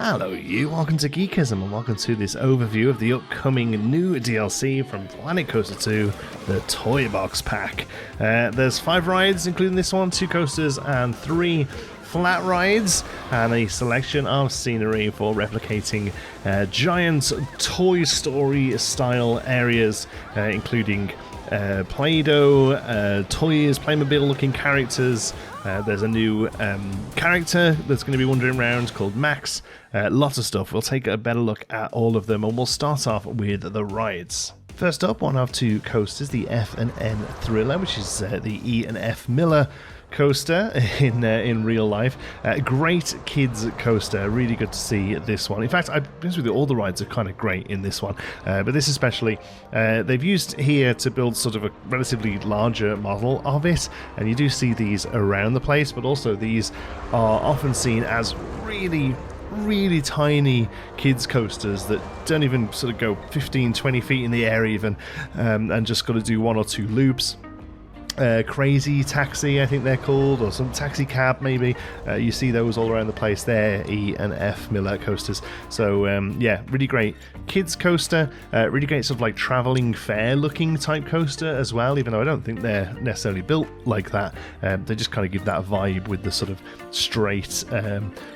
Hello you, welcome to Geekism and welcome to this overview of the upcoming new DLC from Planet Coaster 2, the Toybox pack. There's 5 rides including this one, 2 coasters and 3 flat rides, and a selection of scenery for replicating giant Toy Story style areas, including Play-Doh, toys, Playmobil looking characters. There's a new character that's going to be wandering around called Max. Lots of stuff. We'll take a better look at all of them, and we'll start off with the rides. First up, one of 2 coasters, the F&N Thriller, which is the E and F Miller coaster in real life. Great kids coaster, really good to see this one. In fact, I'll be honest with you, all the rides are kind of great in this one, but this especially, they've used here to build sort of a relatively larger model of it, and you do see these around the place, but also these are often seen as really tiny kids coasters that don't even sort of go 15-20 feet in the air even, and just got to do 1 or 2 loops. Crazy Taxi, I think they're called, or some taxi cab maybe. You see those all around the place there, E and F Miller coasters. So yeah, really great kids coaster, really great sort of like travelling fair looking type coaster as well, even though I don't think they're necessarily built like that. They just kind of give that vibe with the sort of straight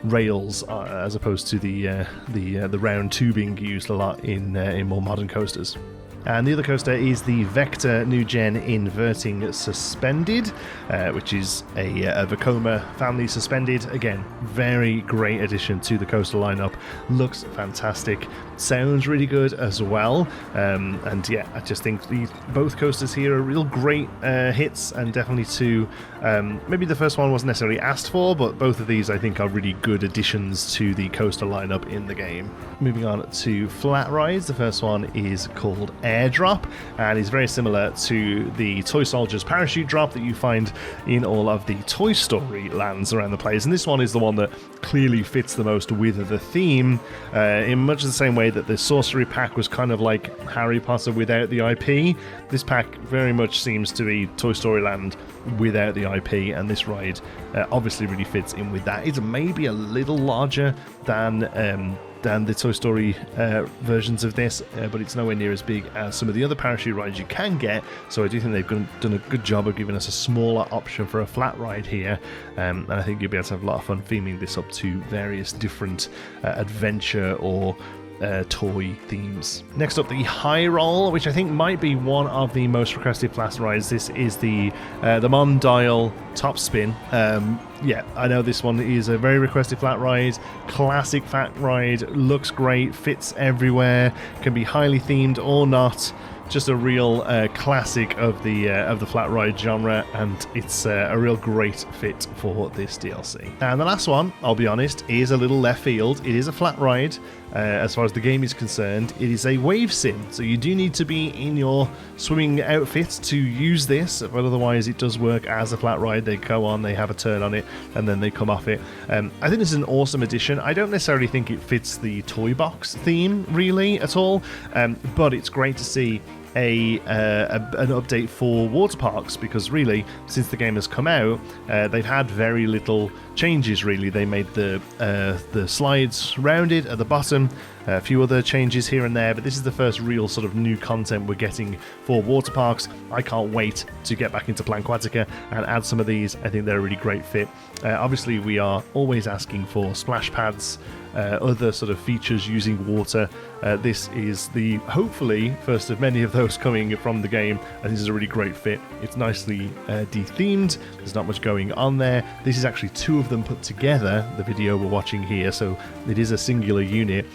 rails as opposed to the round tubing used a lot in more modern coasters. And the other coaster is the Vector New Gen Inverting Suspended, which is a Vekoma family suspended. Again, very great addition to the coaster lineup. Looks fantastic. Sounds really good as well. And yeah, I just think both coasters here are real great hits, and definitely 2. Maybe the first one wasn't necessarily asked for, but both of these I think are really good additions to the coaster lineup in the game. Moving on to flat rides, the first one is called Airdrop, and is very similar to the Toy Soldiers parachute drop that you find in all of the Toy Story lands around the place, and this one is the one that clearly fits the most with the theme, in much the same way that the Sorcery pack was kind of like Harry Potter without the IP. This pack very much seems to be Toy Story Land without the IP, and this ride obviously really fits in with that. It's maybe a little larger than the Toy Story versions of this, but it's nowhere near as big as some of the other parachute rides you can get, so I do think they've done a good job of giving us a smaller option for a flat ride here, and I think you'll be able to have a lot of fun theming this up to various different adventure or toy themes. Next up, the High Roll, which I think might be one of the most requested flat rides. This is the Mondial Top Spin. Yeah, I know this one is a very requested flat ride. Classic flat ride, looks great, fits everywhere, can be highly themed or not. Just a real classic of the flat ride genre, and it's a real great fit for this DLC. And the last one, I'll be honest, is a little left field. It is a flat ride. As far as the game is concerned, it is a wave sim, so you do need to be in your swimming outfit to use this, but otherwise it does work as a flat ride. They go on, they have a turn on it, and then they come off it. I think this is an awesome addition. I don't necessarily think it fits the Toybox theme really at all, but it's great to see an update for water parks, because really since the game has come out, they've had very little changes really. They made the slides rounded at the bottom, a few other changes here and there, but this is the first real sort of new content we're getting for water parks. I can't wait to get back into Planquatica and add some of these. I think they're a really great fit. Obviously we are always asking for splash pads, other sort of features using water. This is the hopefully first of many of those coming from the game, and this is a really great fit. It's nicely de-themed, there's not much going on there. This is actually 2 of them put together, the video we're watching here, so it is a singular unit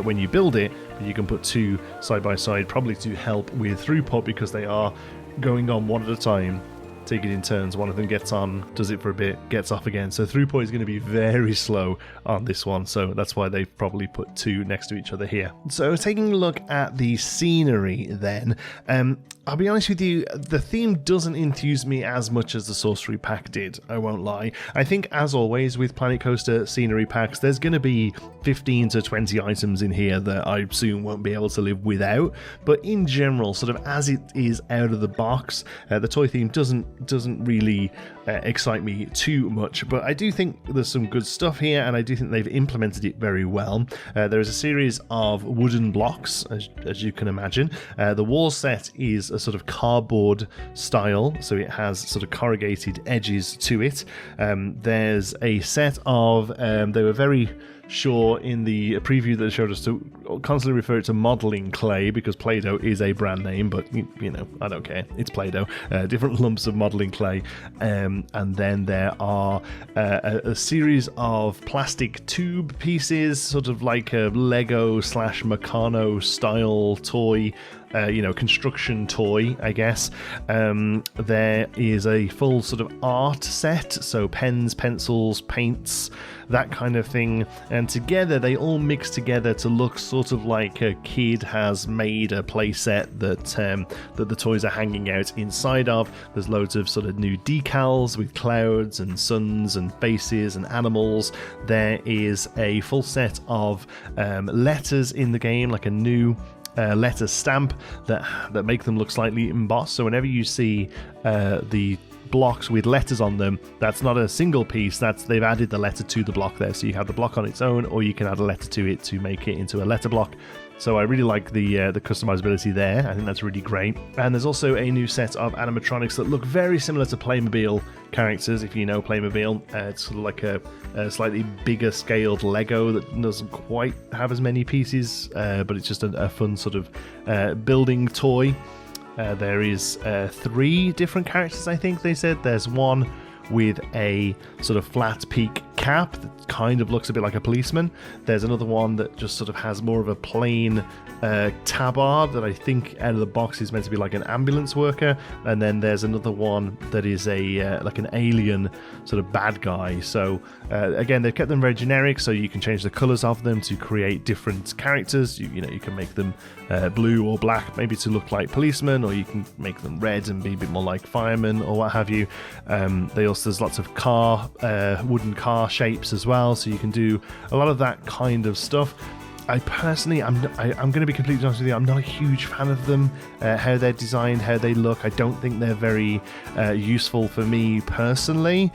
when you build it, but you can put 2 side by side, probably to help with throughput, because they are going on one at a time. Take it in turns. One of them gets on, does it for a bit, gets off again. So throughput is going to be very slow on this one. So that's why they've probably put 2 next to each other here. So taking a look at the scenery then, I'll be honest with you, the theme doesn't enthuse me as much as the Sorcery pack did, I won't lie. I think, as always with Planet Coaster scenery packs, there's going to be 15 to 20 items in here that I soon won't be able to live without, but in general, sort of as it is out of the box, the toy theme doesn't doesn't really excite me too much, but I do think there's some good stuff here, and I do think they've implemented it very well. There is a series of wooden blocks, as you can imagine. The wall set is a sort of cardboard style, so it has sort of corrugated edges to it. There's a set of, they were very sure in the preview that showed us to constantly refer to modeling clay, because Play-Doh is a brand name, but you know, I don't care, it's Play-Doh. Different lumps of modeling clay, and then there are a series of plastic tube pieces, sort of like a Lego / Meccano style toy, construction toy, I guess. There is a full sort of art set, so pens, pencils, paints, that kind of thing, and together they all mix together to look sort of like a kid has made a play set that the toys are hanging out inside of. There's loads of sort of new decals with clouds and suns and faces and animals. There is a full set of letters in the game, like a new letter stamp that make them look slightly embossed. So whenever you see the blocks with letters on them, that's not a single piece, they've added the letter to the block there. So you have the block on its own, or you can add a letter to it to make it into a letter block. So I really like the customizability there. I think that's really great. And there's also a new set of animatronics that look very similar to Playmobil characters, if you know Playmobil. It's sort of like a slightly bigger scaled Lego that doesn't quite have as many pieces, but it's just a fun sort of building toy. There is 3 different characters, I think they said. There's one with a sort of flat peak cap that kind of looks a bit like a policeman. There's another one that just sort of has more of a plain tabard that I think out of the box is meant to be like an ambulance worker. And then there's another one that is a like an alien sort of bad guy. So again, they've kept them very generic, so you can change the colors of them to create different characters. You can make them blue or black, maybe to look like policemen, or you can make them red and be a bit more like firemen or what have you. There's lots of wooden car shapes as well, so you can do a lot of that kind of stuff. I personally, I'm going to be completely honest with you, I'm not a huge fan of them, how they're designed, how they look. I don't think they're very useful for me personally,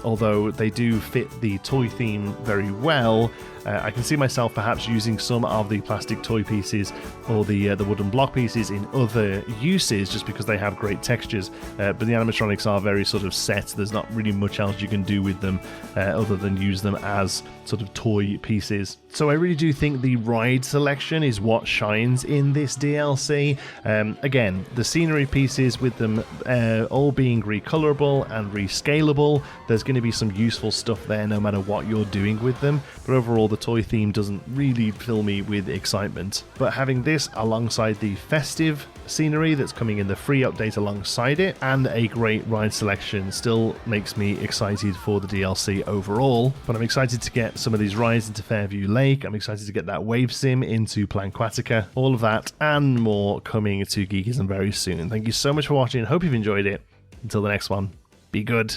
although they do fit the toy theme very well. I can see myself perhaps using some of the plastic toy pieces or the wooden block pieces in other uses, just because they have great textures, but the animatronics are very sort of set. There's not really much else you can do with them other than use them as sort of toy pieces. So I really do think the ride selection is what shines in this DLC. Again, the scenery pieces with them all being recolorable and rescalable, there's going to be some useful stuff there no matter what you're doing with them, but overall the toy theme doesn't really fill me with excitement. But having this alongside the festive scenery that's coming in the free update alongside it, and a great ride selection, still makes me excited for the DLC overall. But I'm excited to get some of these rides into Fairview Lake. I'm excited to get that wave sim into Planquatica. All of that and more coming to Geekism very soon. Thank you so much for watching. Hope you've enjoyed it. Until the next one, be good.